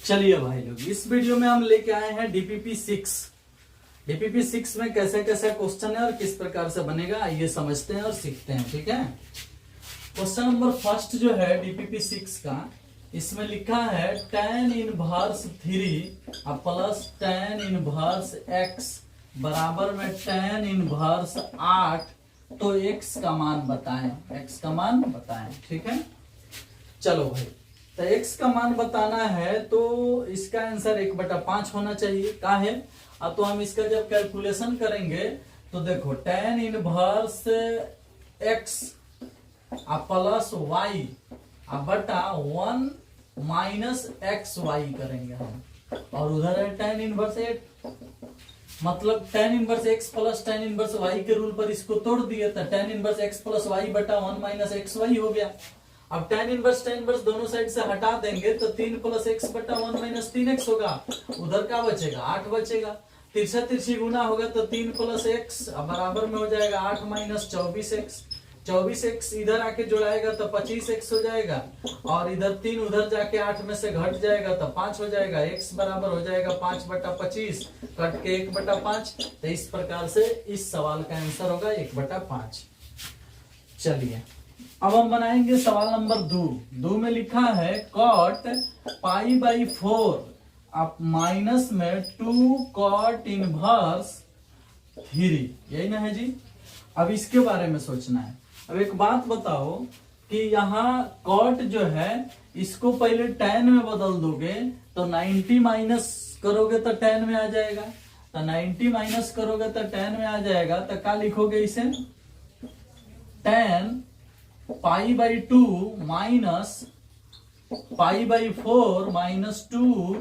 चलिए भाई लोग, इस वीडियो में हम लेके आए हैं डीपीपी 6। डीपीपी 6 में कैसे कैसे क्वेश्चन है और किस प्रकार से बनेगा, आइए समझते हैं और सीखते हैं। ठीक है, क्वेश्चन नंबर फर्स्ट जो है डीपीपी 6 का, इसमें लिखा है tan inverse 3 plus tan inverse x बराबर में tan इनवर्स 8, तो x का मान बताएं। x का मान बताएं। ठीक है, चलो भाई, तो x का मान बताना है तो इसका आंसर 1/5 होना चाहिए। का है अब तो हम इसका जब कैलकुलेशन करेंगे तो देखो tan inverse x plus y बटा 1 माइनस एक्स वाई करेंगे हम, और उधर है tan इनवर्स 8, मतलब tan inverse x plus tan inverse y के रूल पर इसको तोड़ दिए तो tan inverse x plus y बटा 1 माइनस एक्स वाई हो गया। अब tan इनवर्स दोनों साइड से हटा देंगे तो 3 प्लस एक्स बटा 1 माइनस 3x होगा। उधर क्या बचेगा, 8 बचेगा। तिरछा तिरछी गुना होगा तो 3 प्लस एक्स बराबर में हो जाएगा 8 माइनस 24x। 24x इधर आके जोड़ाएगा तो 25x हो जाएगा, और इधर 3 उधर जाके 8 में से घट जाएगा तो 5 हो जाएगा। x बराबर हो जाएगा 5/25, कट के 1/5। तो इस प्रकार से इस सवाल का आंसर होगा 1/5। चलिए अब हम बनाएंगे सवाल नंबर 2 में लिखा है cot π/4 अब माइनस में 2 cot इनवर्स 3, यही ना है जी। अब इसके बारे में सोचना है। अब एक बात बताओ कि यहाँ cot जो है इसको पहले tan में बदल दोगे तो 90 माइनस करोगे तो tan में आ जाएगा, तो 90 माइनस करोगे तो tan में आ जाएगा। तो क्या लिखोगे इसे, tan π/2 minus π/4 minus 2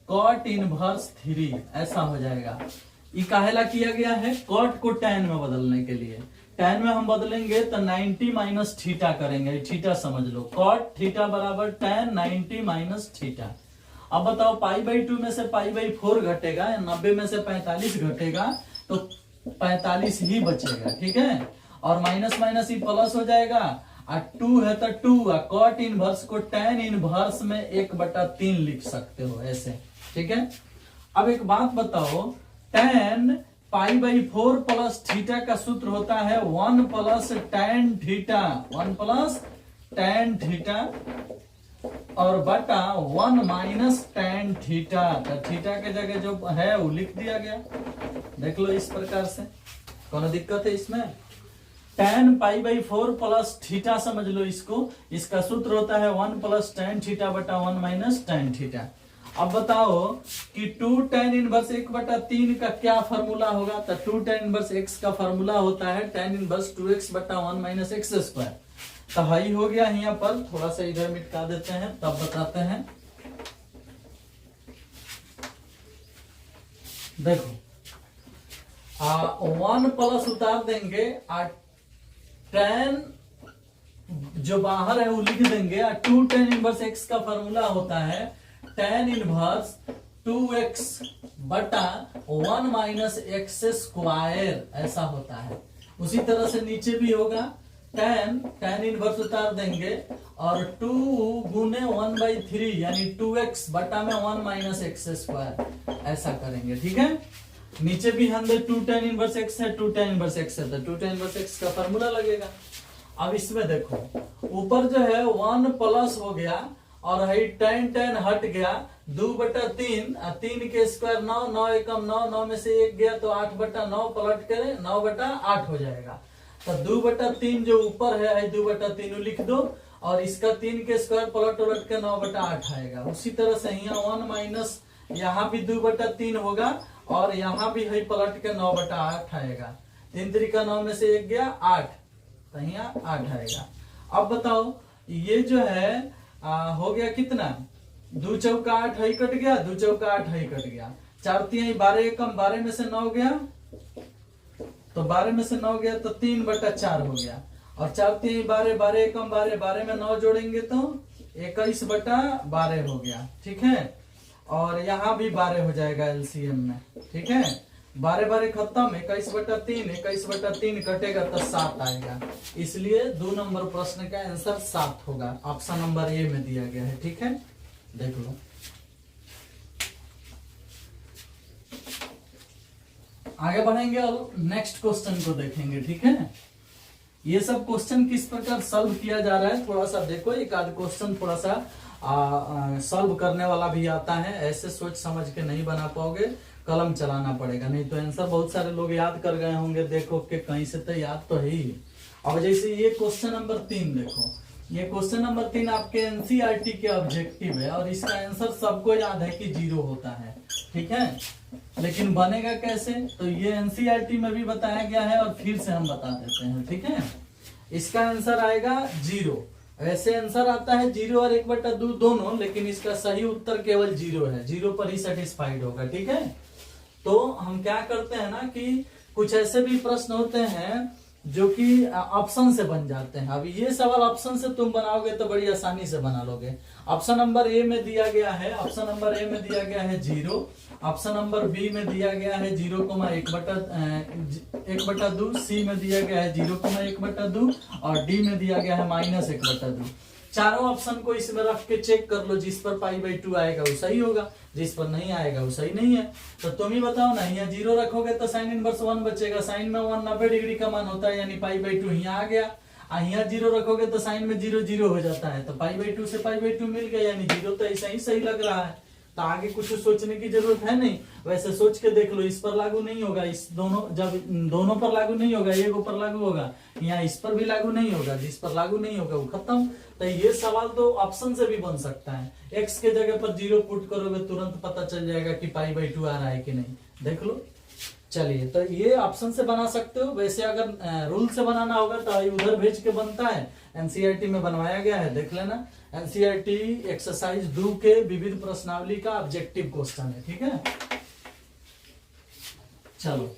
cot inverse 3, ऐसा हो जाएगा। ये काहेला किया गया है, cot को tan में बदलने के लिए। tan में हम बदलेंगे तो 90 माइनस थीटा करेंगे, थीटा समझ लो, cot थीटा बराबर tan 90 माइनस थीटा। अब बताओ π/2 में से π/4 घटेगा, 90 में से 45 घटेगा तो 45 ही बचेगा। ठीक है, और माइनस माइनस ही प्लस हो जाएगा, और 2 है तो 2, cot इनवर्स को tan इनवर्स में 1/3 लिख सकते हो ऐसे। ठीक है, अब एक बात बताओ, tan π/4 प्लस थीटा का सूत्र होता है 1 plus tan theta, 1 plus tan theta और बटा 1 माइनस tan थीटा। तो थीटा के जगह जो है वो लिख दिया गया, देख लो इस प्रकार से। कौन दिक्कत है इसमें, tan π/4 प्लस थीटा समझ लो इसको, इसका सूत्र होता है 1 प्लस tan थीटा बटा 1 माइनस tan थीटा। अब बताओ कि 2 tan इनवर्स 1/3 का क्या फार्मूला होगा, तो 2 tan इनवर्स x का फार्मूला होता है tan इनवर्स 2x बटा 1 माइनस एक्स स्क्वायर। तो हाई हो गया, यहाँ पर थोड़ा सा इधर मिटा देते हैं तब बताते हैं। देखो 1 प्लस उतार देंगे, tan जो बाहर है वो लिख देंगे, 2 tan इनवर्स x का फार्मूला होता है tan इनवर्स 2x बटा 1 माइनस एक्स स्क्वायर, ऐसा होता है। उसी तरह से नीचे भी होगा, tan इनवर्स उतार देंगे और 2 गुने 1/3 यानी 2x बटा में 1 माइनस एक्स स्क्वायर, ऐसा करेंगे। ठीक है, नीचे भी हम 2 tan इनवर्स x है, 2 tan इनवर्स x है, तो 2 tan इनवर्स x का फार्मूला लगेगा। अब इसमें देखो ऊपर जो है 1 प्लस हो गया और है tan हट गया, 2/3, 3 के स्क्वायर 9, 9 एकम 9, 9 में से 1 गया तो 8/9 पलट करें 9/8 हो जाएगा। तो 2/3 जो ऊपर है 2/3 लिख दो, और इसका 3 के स्क्वायर पलट उलट के 9/8 आएगा। उसी तरह से यहाँ 1 माइनस, यहाँ भी 2/3 होगा और यहाँ भी है पलट के 9/8 आएगा। 3 3 9 में से 1 गया 8, तो यहाँ 8 आएगा। अब बताओ ये जो है हो गया कितना, 2 चौका 8 है कट गया, 2 चौका 8 है कट गया, 4 3 12 एकम 12 में से 9 गया, तो 12 में से 9 गया तो 3/4 हो गया, और 4 3 12 12 एकम 12, 12 में 9 जोड़ेंगे तो 21/12 हो गया। ठीक है, और यहाँ भी 12 हो जाएगा एलसीएम में। ठीक है, 12 12 खत्म, 21/3, 21/3 कटेगा तो 7 आएगा। इसलिए 2 नंबर प्रश्न का आंसर 7 होगा, ऑप्शन नंबर ए में दिया गया है। ठीक है, देख लो। आगे बढ़ेंगे और नेक्स्ट क्वेश्चन को देखेंगे, ठीक है। ये सब क्वेश्चन किस प्रकार सॉल्व किया जा रहा है थोड़ा सा देखो, एक आध क्वेश्चन थोड़ा सा सॉल्व करने वाला भी आता है, ऐसे सोच समझ के नहीं बना पाओगे, कलम चलाना पड़ेगा, नहीं तो आंसर बहुत सारे लोग याद कर गए होंगे, देखो कि कहीं से तो याद तो है ही। अब जैसे ये क्वेश्चन नंबर 3 देखो, ये क्वेश्चन नंबर 3 आपके एनसीईआरटी के ऑब्जेक्टिव है और इसका आंसर सबको याद है कि 0 होता है, ठीक है। लेकिन बनेगा कैसे, तो ये एनसीईआरटी में भी बताया गया है और फिर से हम बता देते हैं, ठीक है। इसका आंसर आएगा 0। वैसे आंसर आता है 0 और 1/2 दोनों, लेकिन इसका सही उत्तर केवल 0 है, 0 पर ही सेटिस्फाइड होगा, ठीक है। तो हम क्या करते हैं ना कि कुछ ऐसे भी प्रश्न होते हैं जो कि ऑप्शन से बन जाते हैं। अब ये सवाल ऑप्शन से तुम बनाओगे तो बड़ी आसानी से बना लोगे। ऑप्शन नंबर ए में दिया गया है, ऑप्शन नंबर ए में दिया गया है 0, ऑप्शन नंबर बी में दिया गया है 0,1/2, सी में दिया गया है 0,1/2 और डी में दिया गया है -1/2। चारों ऑप्शन को इसमें रख के चेक कर लो, जिस पर π/2 आएगा वो सही होगा, जिस पर नहीं आएगा वो सही नहीं है। तो तुम ही बताओ ना, यहाँ 0 रखोगे तो साइन इनवर्स 1 बचेगा, साइन में 1 90 डिग्री का मान होता है, यानी π/2 यहाँ आ गया। यहाँ 0 रखोगे तो साइन में 0 0 हो जाता है, तो π/2 से π/2 मिल गया, यानी 0 तो ऐसा ही सही लग रहा है। तो आगे कुछ सोचने की जरूरत है नहीं, वैसे सोच के देख लो, इस पर लागू नहीं होगा, इस दोनों पर लागू नहीं होगा, एक ऊपर लागू होगा, यहाँ इस पर भी लागू नहीं होगा, जिस पर लागू नहीं होगा वो खत्म। तो ये सवाल तो ऑप्शन से भी बन सकता है, x के जगह पर 0 पुट करोगे तुरंत पता चल जाएगा कि π/2 आ रहा है कि नहीं, देख लो। चलिए, तो ये ऑप्शन से बना सकते हो, वैसे अगर रूल से बनाना होगा तो उधर भेज के बनता है, एनसीईआरटी में बनवाया गया है, देख लेना। एनसीईआरटी एक्सरसाइज 2 के विविध प्रश्नावली का ऑब्जेक्टिव क्वेश्चन है, ठीक है। चलो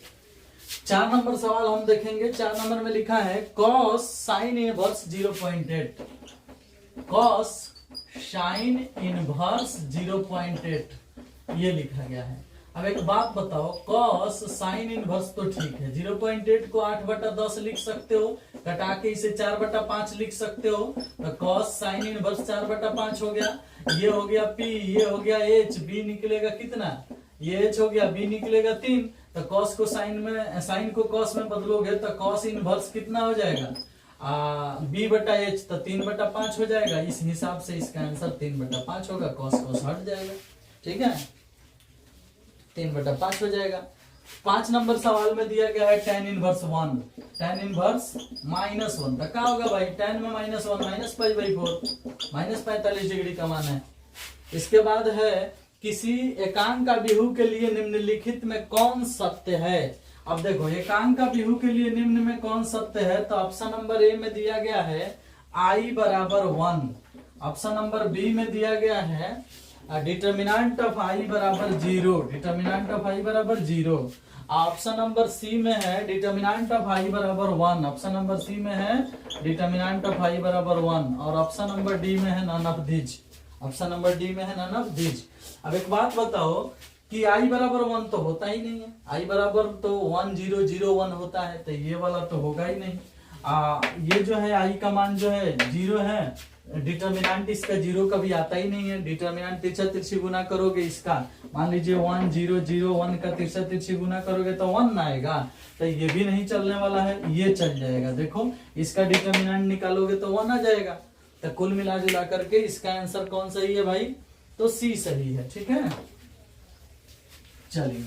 4 नंबर सवाल हम देखेंगे। 4 नंबर में लिखा है cos sin inverse 0.8, cos sin inverse 0.8 ये लिखा गया है। अब एक बात बताओ, cos sin इनवर्स तो ठीक है, 0.8 को 8/10 लिख सकते हो, कटा के इसे 4/5 लिख सकते हो, तो cos sin इनवर्स 4/5 हो गया। ये हो गया p, ये हो गया h, b निकलेगा कितना, ये h हो गया, b निकलेगा 3। तो cos को sin को cos में बदलोगे तो cos इनवर्स कितना हो जाएगा, b/h, तो 3/5 हो जाएगा। इस हिसाब से इसका आंसर 3/5 होगा, cos हट जाएगा, ठीक है, 3/5 हो जाएगा। 5 नंबर सवाल में दिया गया है tan इनवर्स 1, tan इनवर्स -1, तो क्या होगा भाई, tan में -1 -π/4, -45 डिग्री का मान है। इसके बाद है किसी एकांक का विभु के लिए निम्नलिखित में कौन सत्य है। अब देखो, एकांक का विभु के लिए निम्न में कौन सत्य है, तो ऑप्शन नंबर ए में दिया गया है i बराबर 1, ऑप्शन नंबर बी में दिया गया है डिटर्मिनेंट ऑफ i बराबर 0, डिटर्मिनेंट ऑफ i बराबर 0। ऑप्शन नंबर सी में है डिटर्मिनेंट ऑफ i बराबर 1, ऑप्शन नंबर सी में है डिटर्मिनेंट ऑफ i बराबर 1, और ऑप्शन नंबर डी में है none of these, option number D में है नन ऑफ दीज। अब एक बात बताओ कि i बराबर 1 तो होता ही नहीं है, i बराबर तो 1 0 0 1 होता है, तो ये वाला तो होगा ही नहीं। ये जो है i का मान जो है 0 है, डिटर्मिनेंट इसका 0 कभी आता ही नहीं है। डिटर्मिनेंट तिरछा तिरछी गुना करोगे इसका, मान लीजिए 1 0 0 1 का तिरछा तिरछी गुना करोगे तो 1 आएगा, तो ये भी नहीं चलने वाला है, ये चल जाएगा। देखो इसका डिटर्मिनेंट निकालोगे तो 1 आ जाएगा। तो कुल मिला जुला करके इसका आंसर कौन सही है भाई, तो सी सही है, ठीक है। चलिए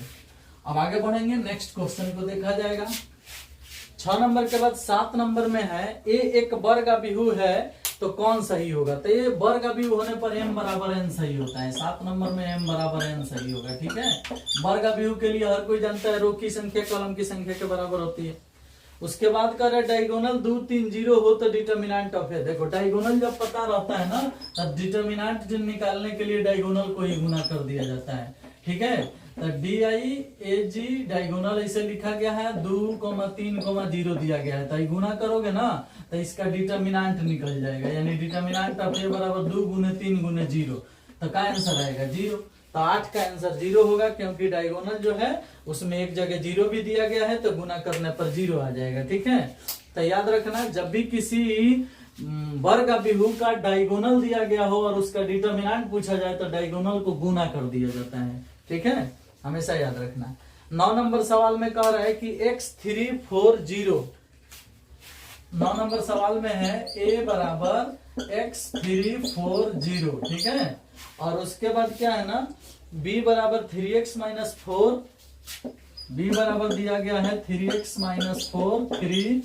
अब आगे बढ़ेंगे, नेक्स्ट क्वेश्चन को देखा जाएगा। 6 नंबर के बाद 7 नंबर में है ए एक वर्ग अभिहु है तो कौन सही होगा। तो ये वर्ग अभिहु होने पर m बराबर n सही होता है। 7 नंबर में m बराबर n सही होगा, ठीक है। वर्ग अभिहु के लिए हर कोई जानता है रो की संख्या कॉलम की संख्या के बराबर होती है। उसके बाद कर रहे डायगोनल 2 3 0 हो तो डिटर्मिनेंट ऑफ है। देखो डायगोनल जब पता रहता है ना, तब डिटर्मिनेंट निकालने के लिए डायगोनल को ही गुना कर दिया जाता है, ठीक है। तो DIAG डायगोनल ऐसे लिखा गया है, 2,3,0 दिया गया है, तो गुना करोगे ना तो इसका डिटर्मिनेंट निकल जाएगा, यानी डिटर्मिनेंट ऑफ ए बराबर 2 × 3 × 0, तो क्या आंसर आएगा 0। तो 8 का आंसर 0 होगा, क्योंकि डायगोनल जो है उसमें एक जगह 0 भी दिया गया है, तो गुना करने पर 0 आ जाएगा, ठीक है। तो याद रखना, जब भी किसी वर्ग अभिहु का डायगोनल दिया गया हो और उसका डिटर्मिनेंट पूछा जाए तो डायगोनल को गुना कर दिया जाता है, ठीक है, हमेशा याद रखना। 9 नंबर सवाल में कह रहा है कि x340, 9 नंबर सवाल में है a बराबर x340, ठीक है। और उसके बाद क्या है ना, b बराबर 3x माइनस 4, b बराबर दिया गया है 3x माइनस 4 3,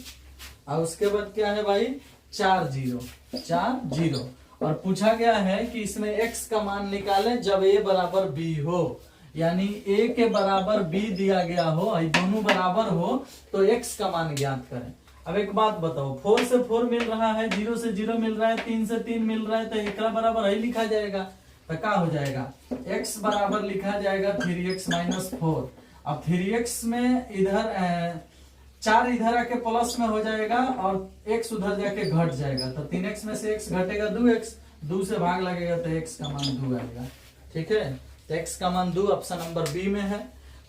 और उसके बाद क्या है भाई 4 0, और पूछा गया है कि इसमें x का मान निकालें जब a बराबर b हो, यानी a के बराबर b दिया गया हो, दोनों बराबर हो तो x का मान ज्ञात करें। अब एक बात बताओ, 4 से 4 मिल रहा है, 0 से 0 मिल रहा है, 3 से 3 मिल रहा है, तो एक बराबर ही लिखा जाएगा। तो क्या हो जाएगा, x बराबर लिखा जाएगा 3x माइनस 4। अब 3x में इधर 4 इधर आके प्लस में हो जाएगा और x उधर जाके घट जाएगा, तो 3x में से x घटेगा 2x, 2 से भाग लगेगा तो x का मान 2 आएगा, ठीक है। तो x का मान 2 ऑप्शन नंबर बी में है।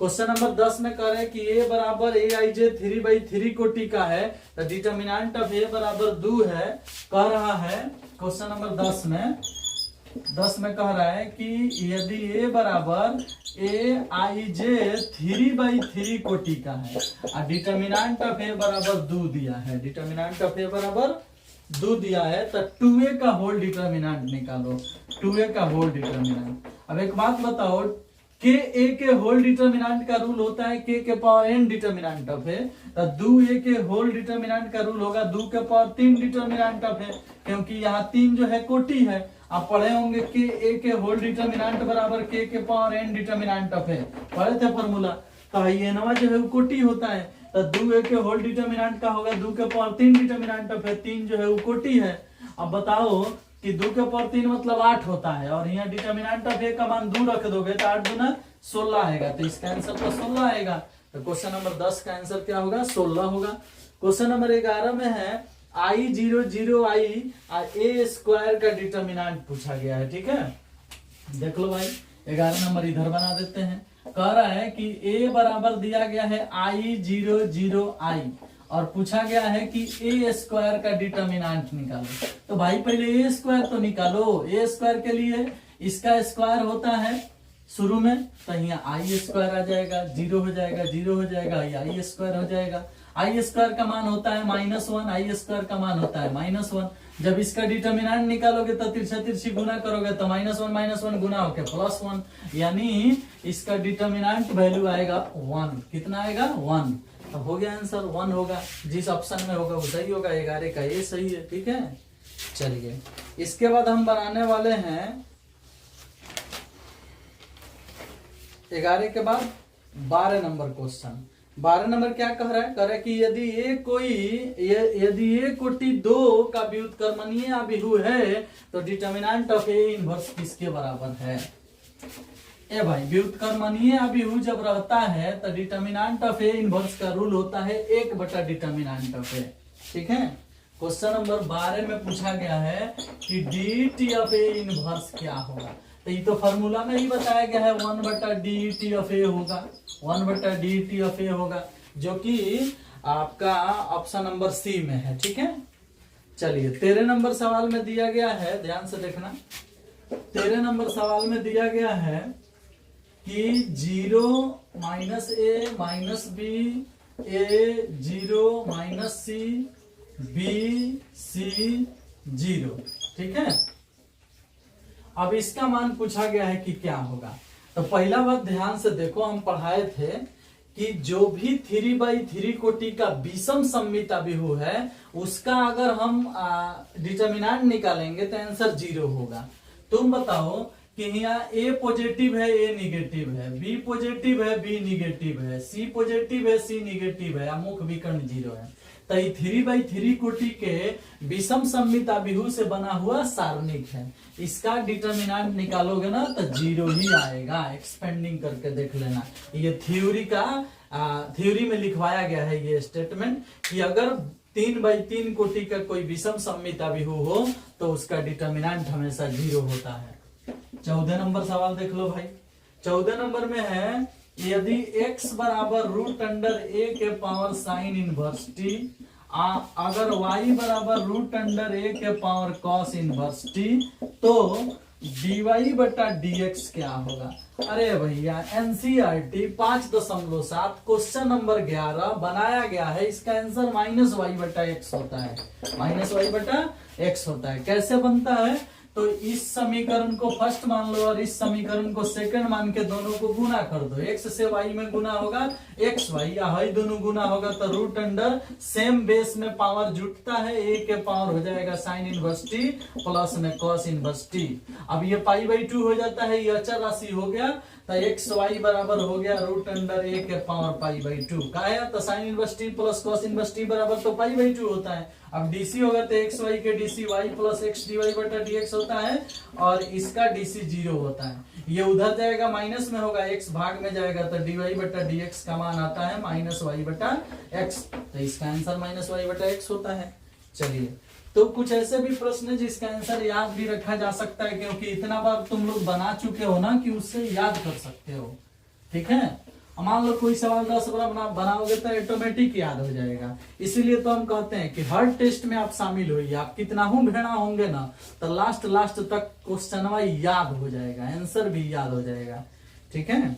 क्वेश्चन नंबर 10 में कह रहे हैं कि a बराबर aij 3/3 कोटि का है, तो डिटर्मिनेंट ऑफ a बराबर 2 है, कह रहा है क्वेश्चन नंबर 10 में कह रहा है कि यदि a बराबर aij 3/3 कोटि का है और डिटर्मिनेंट ऑफ a बराबर 2 दिया है, डिटर्मिनेंट ऑफ a बराबर 2 दिया है, तो 2a का होल डिटर्मिनेंट निकालो, 2a का होल डिटर्मिनेंट। अब एक बात बताओ, के ए के होल डिटर्मिनेंट का रूल होता है के पावर n डिटर्मिनेंट ऑफ है, तो 2a के होल डिटर्मिनेंट का रूल होगा 2 के पावर 3 डिटर्मिनेंट ऑफ है, क्योंकि यहाँ 3 जो है कोटि है। आप पढ़े होंगे के ए के होल डिटर्मिनेंट बराबर के पावर n डिटर्मिनेंट ऑफ है, पढ़े थे फॉर्मूला। तो ये नवा जो है वो कोटि होता है, तो 2a के होल डिटर्मिनेंट का होगा 2 के पावर 3 डिटर्मिनेंट ऑफ है, 3 जो है वो कोटि है। अब बताओ कि 2 के पावर 3 मतलब 8 होता है, और यहाँ डिटर्मिनेंट ऑफ a का मान 2 रख दोगे तो 8 दूना 16 आएगा, तो इसका आंसर तो 16 आएगा। तो क्वेश्चन नंबर 10 का आंसर क्या होगा, 16 होगा। क्वेश्चन नंबर 11 में है I00I a स्क्वायर का डिटर्मिनेंट पूछा गया है, ठीक है। देख लो भाई, 11 नंबर इधर बना देते हैं। कह रहा है कि a बराबर दिया गया है I00I और पूछा गया है कि a स्क्वायर का डिटर्मिनेंट निकालो। तो भाई पहले a स्क्वायर तो निकालो, a स्क्वायर के लिए इसका स्क्वायर होता है शुरू में, तो यहाँ i स्क्वायर आ जाएगा, 0 हो जाएगा, 0 हो जाएगा, i स्क्वायर हो जाएगा। i स्क्वायर का मान होता है -1, i स्क्वायर का मान होता है -1। जब इसका डिटर्मिनेंट निकालोगे तो तिरछा तिरछी गुना करोगे तो -1 गुना होके +1, यानी इसका डिटर्मिनेंट वैल्यू आएगा 1। कितना आएगा, 1। तो हो गया आंसर 1 होगा, जिस ऑप्शन में होगा वो सही होगा, 11 का ये सही है, ठीक है। चलिए इसके बाद हम बनाने वाले हैं 11 के बाद 12 नंबर क्वेश्चन। 12 नंबर क्या कह रहा है, कह रहा है कि यदि ये कोटि 2 का व्युत्क्रमणीय अभिहु है तो डिटर्मिनेंट ऑफ ए इनवर्स किसके बराबर है। ए भाई, व्युत्क्रमणीय अभिहु जब रहता है तो डिटर्मिनेंट ऑफ ए इनवर्स का रूल होता है 1 बटा डिटर्मिनेंट ऑफ ए, ठीक है। क्वेश्चन नंबर 12 में पूछा गया है कि dt ऑफ ए इनवर्स क्या होगा, तो ये तो फॉर्मूला में ही बताया गया है 1 बटा dt ऑफ ए होगा, 1 बटा dt ऑफ ए होगा, जो कि आपका ऑप्शन नंबर सी में है, ठीक है। चलिए 13 नंबर सवाल में दिया गया है, ध्यान से देखना। 13 नंबर सवाल में दिया गया है कि 0 माइनस ए माइनस बी ए 0 माइनस सी बी सी 0, ठीक है। अब इसका मान पूछा गया है कि क्या होगा। तो पहला बात ध्यान से देखो, हम पढ़ाए थे कि जो भी 3/3 कोटि का विषम सममित अभिहु है उसका अगर हम डिटर्मिनेंट निकालेंगे तो आंसर 0 होगा। तुम बताओ कि यहाँ a पॉजिटिव है, a निगेटिव है, b पॉजिटिव है, b निगेटिव है, c पॉजिटिव है, c निगेटिव है, मुख विकर्ण 0 है। तो 3/3 कोटि के विषम सममित अभिहु से बना हुआ सारणिक है, इसका डिटर्मिनेंट निकालोगे ना तो 0 ही आएगा। एक्सपेंडिंग करके देख लेना, ये थ्योरी में लिखवाया गया है ये स्टेटमेंट कि अगर 3/3 कोटि का कोई विषम सममित अभिहु हो तो उसका डिटर्मिनेंट हमेशा 0 होता है। 14 नंबर सवाल देख लो भाई। 14 नंबर में है यदि x बराबर √a के पावर साइन इनवर्स t, अगर y बराबर √a के पावर कॉस इनवर्स t, तो dy बटा dx क्या होगा। अरे भैया एनसीईआरटी 5.7 क्वेश्चन नंबर 11 बनाया गया है, इसका आंसर माइनस वाई बटा एक्स होता है, माइनस वाई बटा एक्स होता है। कैसे बनता है, तो इस समीकरण को फर्स्ट मान लो और इस समीकरण को सेकंड मान के दोनों को गुना कर दो। एक्स से वाई में गुना होगा एक्स वाई, या हाई दोनों गुना होगा तो रूट अंडर सेम बेस में पावर जुटता है, ए के पावर हो जाएगा साइन इनवर्स टी प्लस में कॉस इनवर्स टी। अब ये पाई बाई 2 हो जाता है, ये अचर राशि हो गया, तो एक्स वाई बराबर हो गया रूट अंडर ए के पावर पाई बाई 2 का है, तो sine inverse T plus cos inverse T बराबर तो पाई बाई 2 होता है। अब डीसी होगा तो एक्स वाई के DC Y plus X D Y बटा डीएक्स होता है, और इसका डीसी 0 होता है। ये उधर जाएगा माइनस में होगा, एक्स भाग में जाएगा तो डी वाई बटा डीएक्स का मान आता है माइनस वाई बटा एक्स, तो इसका आंसर माइनस वाई बटा एक्स होता है। चलिए, तो कुछ ऐसे भी प्रश्न है जिसका आंसर याद भी रखा जा सकता है, क्योंकि इतना बार तुम लोग बना चुके हो ना कि उससे याद कर सकते हो। ठीक है, मान लो कोई सवाल 10 बार बनाओगे तो ऑटोमेटिक याद हो जाएगा। इसीलिए तो हम कहते हैं कि हर टेस्ट में आप शामिल होइए, आप कितना भेड़ा होंगे ना, तो लास्ट तक क्वेश्चन याद हो जाएगा, आंसर भी याद हो जाएगा। ठीक है,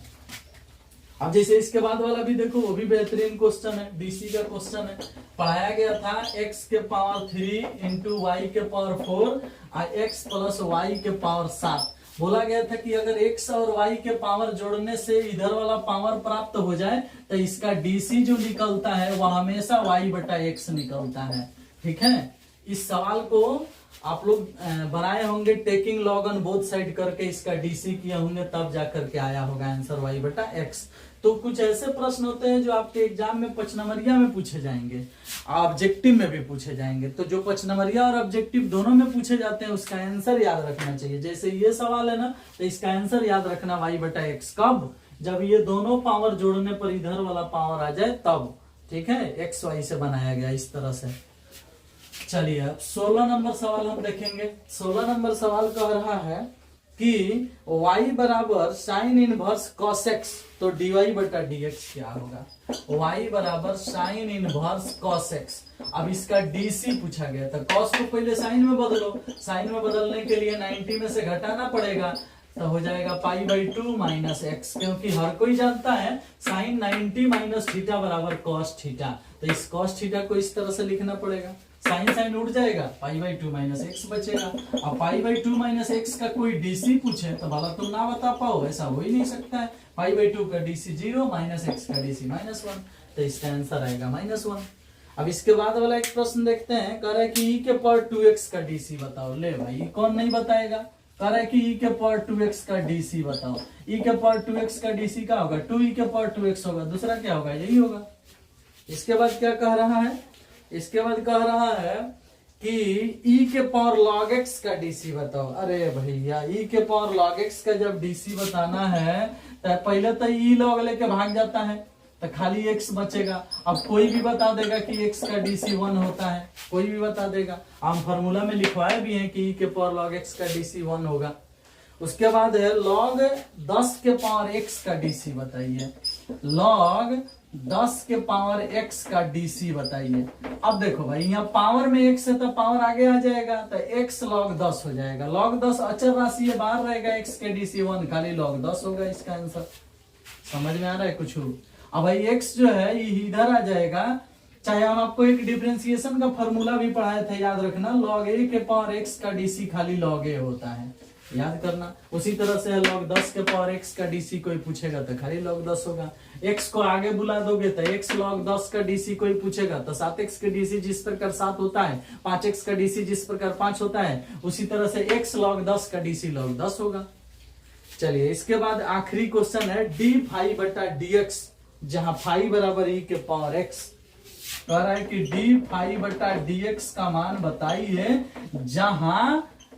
अब जैसे इसके बाद वाला भी देखो, वो भी बेहतरीन क्वेश्चन है, डीसी का क्वेश्चन है। पढ़ाया गया था x के पावर 3 इंटू वाई के पावर 4 और x प्लस वाई के पावर 7। बोला गया था कि अगर x और y के पावर जोड़ने से इधर वाला पावर प्राप्त हो जाए तो इसका डीसी जो निकलता है वह हमेशा y बटा x निकलता है। ठीक है, इस सवाल को आप लोग बनाए होंगे taking log on both side करके, इसका डीसी किए होंगे, तब जाकर के आया होगा आंसर y बटा x। तो कुछ ऐसे प्रश्न होते हैं जो आपके एग्जाम में 5 नंबरिया में पूछे जाएंगे, ऑब्जेक्टिव में भी पूछे जाएंगे। तो जो 5 नंबरिया और ऑब्जेक्टिव दोनों में पूछे जाते हैं उसका आंसर याद रखना चाहिए। जैसे ये सवाल है ना, तो इसका आंसर याद रखना y बटा x, कब, जब ये दोनों पावर जोड़ने पर इधर वाला पावर आ जाए तब। ठीक है, एक्स वाई से बनाया गया इस तरह से। चलिए, अब 16 नंबर सवाल हम देखेंगे। 16 नंबर सवाल कह रहा है कि y बराबर साइन इनवर्स कॉस एक्स, तो dy बटा dx क्या होगा। y बराबर साइन इनवर्स कॉस एक्स, अब इसका dc पूछा गया था। कॉस को पहले साइन में बदलो, साइन में बदलने के लिए 90 में से घटाना पड़ेगा, तो हो जाएगा पाई बाई 2 माइनस एक्स, क्योंकि हर कोई जानता है साइन 90 माइनस थीटा बराबर कॉस थीटा, तो इस कॉस थीटा को इस तरह से लिखना पड़ेगा। साइन साइन उड़ जाएगा, पाई बाई 2 माइनस एक्स बचेगा। अब पाई बाई 2 माइनस एक्स का कोई डीसी पूछे तो भला तुम ना बता पाओ, ऐसा हो ही नहीं सकता है। पाई बाई 2 का डीसी 0 माइनस एक्स का डीसी -1, तो इसका आंसर आएगा -1। अब इसके बाद वाला एक प्रश्न देखते हैं, कह रहा है कि ई के पावर 2x का डीसी बताओ। ले भाई, कौन नहीं बताएगा। कह रहा है कि ई के पावर 2x का डीसी बताओ। ई के पावर 2x का डीसी क्या होगा, 2e के पावर 2x होगा, दूसरा क्या होगा, यही होगा। इसके बाद क्या कह रहा है, इसके बाद कह रहा है कि e के पावर log x का डीसी बताओ। अरे भैया, e के पावर log x का जब डीसी बताना है तो पहले तो e log लेके भाग जाता है, तो खाली x बचेगा। अब कोई भी बता देगा कि x का डीसी 1 होता है, कोई भी बता देगा। हम फॉर्मूला में लिखवाए भी हैं कि e के पावर log x का डीसी 1 होगा। उसके बाद है log 10 के पावर x का डीसी बताइए। log 10 के पावर x का डीसी बताइए। अब देखो भाई, यहाँ पावर में x है तो पावर आगे आ जाएगा, तो x log 10 हो जाएगा। log 10 अचर राशि है, बाहर रहेगा, x के डीसी 1, खाली log 10 होगा इसका आंसर। समझ में आ रहा है कुछ। अब भाई x जो है ये इधर आ जाएगा, चाहे हम आपको एक डिफरेंशिएशन का फॉर्मूला भी पढ़ाए थे, याद रखना, log a के पावर x का डीसी खाली log a होता है, याद करना। उसी तरह से log 10 के पावर x का डीसी कोई पूछेगा तो खाली log 10 होगा। x को आगे बुला दोगे तो x log 10 का डीसी कोई पूछेगा तो 7x का डीसी जिस प्रकार 7 होता है, 5x का डीसी जिस प्रकार 5 होता है, उसी तरह से x log 10 का डीसी log 10 होगा। चलिए, इसके बाद आखिरी क्वेश्चन है d फाई बटा dx, जहां फाई बराबर e के पावर x। कह रहा है कि d फाई बटा dx का मान बताइए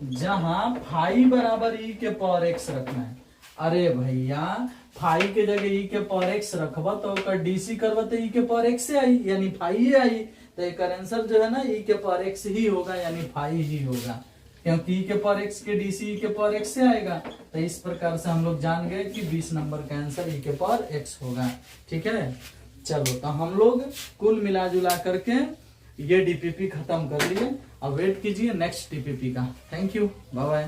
जहां फाई बराबर e के पावर x रखना है। अरे भैया, फाई के जगह e के पावर x रखबा तो डीसी करवा तो e के पावर x से आई, यानी फाई आई, तो एक आंसर जो है ना e के पावर x ही होगा, यानी फाई ही होगा, क्योंकि e के पावर x के डीसी e के पावर x से आएगा। तो इस प्रकार से हम लोग जान गए कि 20 नंबर का आंसर e के पावर x होगा। ठीक है, चलो, तो हम लोग कुल मिला जुला करके ये डीपीपी खत्म कर लिए। अब वेट कीजिए नेक्स्ट डीपीपी का। Thank you, bye bye.